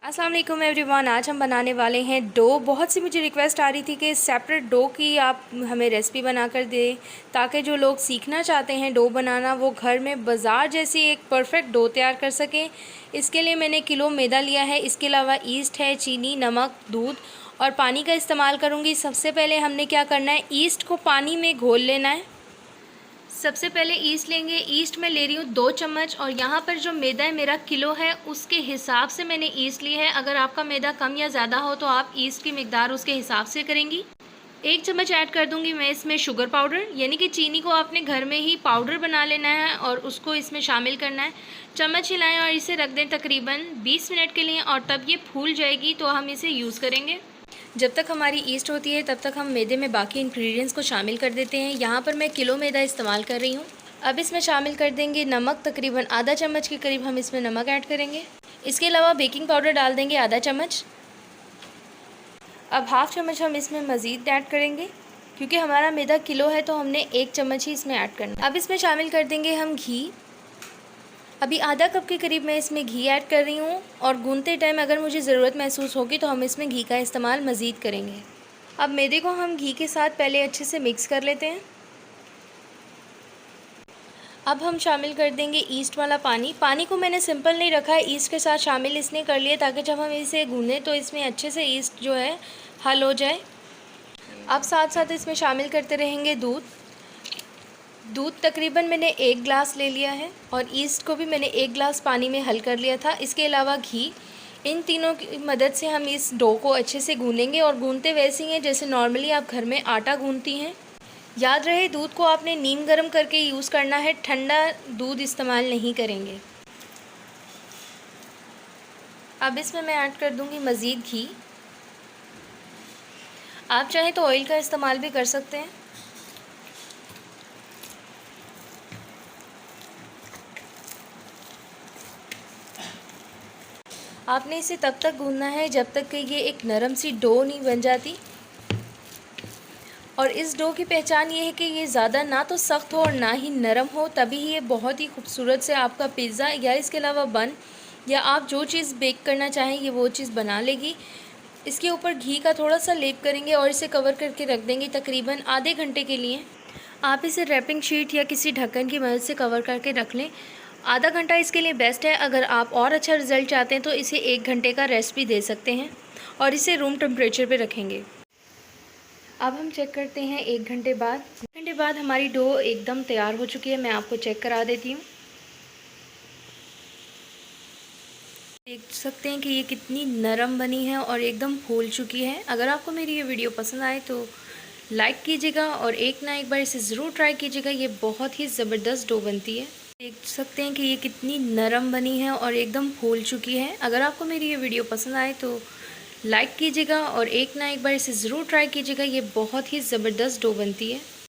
अस्सलाम वालेकुम एवरीवन। आज हम बनाने वाले हैं डो। बहुत सी मुझे रिक्वेस्ट आ रही थी कि सेपरेट डो की आप हमें रेसिपी बना कर दें, ताकि जो लोग सीखना चाहते हैं डो बनाना वो घर में बाज़ार जैसी एक परफेक्ट डो तैयार कर सकें। इसके लिए मैंने किलो मैदा लिया है। इसके अलावा ईस्ट है, चीनी, नमक, दूध और पानी का इस्तेमाल करूँगी। सबसे पहले हमने क्या करना है, ईस्ट को पानी में घोल लेना है। सबसे पहले ईस्ट लेंगे। ईस्ट मैं ले रही हूँ 2 चम्मच, और यहाँ पर जो मैदा है मेरा किलो है उसके हिसाब से मैंने ईस्ट ली है। अगर आपका मैदा कम या ज़्यादा हो तो आप ईस्ट की मिकदार उसके हिसाब से करेंगी। 1 चम्मच ऐड कर दूँगी मैं इसमें शुगर पाउडर, यानी कि चीनी को आपने घर में ही पाउडर बना लेना है और उसको इसमें शामिल करना है। चम्मच हिलाएं और इसे रख दें तकरीबन 20 मिनट के लिए, और तब ये फूल जाएगी तो हम इसे यूज़ करेंगे। जब तक हमारी ईस्ट होती है तब तक हम मैदे में बाकी इंग्रेडिएंट्स को शामिल कर देते हैं। यहाँ पर मैं किलो मैदा इस्तेमाल कर रही हूँ। अब इसमें शामिल कर देंगे नमक, तकरीबन आधा चम्मच के करीब हम इसमें नमक ऐड करेंगे। इसके अलावा बेकिंग पाउडर डाल देंगे आधा चम्मच। अब हाफ़ चम्मच हम इसमें मज़ीद ऐड करेंगे, क्योंकि हमारा मैदा किलो है तो हमने 1 चम्मच ही इसमें ऐड करना है। अब इसमें शामिल कर देंगे हम घी। अभी आधा कप के करीब मैं इसमें घी ऐड कर रही हूँ, और गूंथते टाइम अगर मुझे ज़रूरत महसूस होगी तो हम इसमें घी का इस्तेमाल मज़ीद करेंगे। अब मैदे को हम घी के साथ पहले अच्छे से मिक्स कर लेते हैं। अब हम शामिल कर देंगे ईस्ट वाला पानी। पानी को मैंने सिंपल नहीं रखा है, ईस्ट के साथ शामिल इसलिए कर लिया ताकि जब हम इसे गूँधें तो इसमें अच्छे से ईस्ट जो है हल हो जाए। अब साथ साथ इसमें शामिल करते रहेंगे दूध। दूध तकरीबन मैंने 1 गिलास ले लिया है, और ईस्ट को भी मैंने 1 गिलास पानी में हल कर लिया था। इसके अलावा घी, इन तीनों की मदद से हम इस डो को अच्छे से गूँधेंगे, और गूँधते वैसे ही हैं जैसे नॉर्मली आप घर में आटा गूँधती हैं। याद रहे दूध को आपने नीम गर्म करके यूज़ करना है, ठंडा दूध इस्तेमाल नहीं करेंगे। अब इसमें मैं ऐड कर दूँगी मज़ीद घी। आप चाहें तो ऑयल का इस्तेमाल भी कर सकते हैं। आपने इसे तब तक गूँधना है जब तक कि ये एक नरम सी डो नहीं बन जाती। और इस डो की पहचान ये है कि ये ज़्यादा ना तो सख्त हो और ना ही नरम हो, तभी ये बहुत ही खूबसूरत से आपका पिज़्ज़ा या इसके अलावा बन या आप जो चीज़ बेक करना चाहें ये वो चीज़ बना लेगी। इसके ऊपर घी का थोड़ा सा लेप करेंगे और इसे कवर करके रख देंगे तकरीबन आधे घंटे के लिए। आप इसे रैपिंग शीट या किसी ढक्कन की मदद से कवर करके रख लें। आधा घंटा इसके लिए बेस्ट है। अगर आप और अच्छा रिज़ल्ट चाहते हैं तो इसे 1 घंटे का रेस्ट भी दे सकते हैं, और इसे रूम टेम्परेचर पे रखेंगे। अब हम चेक करते हैं 1 घंटे बाद। 1 घंटे बाद हमारी डो एकदम तैयार हो चुकी है। मैं आपको चेक करा देती हूँ। देख सकते हैं कि ये कितनी नरम बनी है और एकदम फूल चुकी है। अगर आपको मेरी ये वीडियो पसंद आए तो लाइक कीजिएगा, और एक ना एक बार इसे ज़रूर ट्राई कीजिएगा। ये बहुत ही ज़बरदस्त डो बनती है। देख सकते हैं कि ये कितनी नरम बनी है और एकदम फूल चुकी है। अगर आपको मेरी ये वीडियो पसंद आए तो लाइक कीजिएगा, और एक ना एक बार इसे ज़रूर ट्राई कीजिएगा। ये बहुत ही ज़बरदस्त डो बनती है।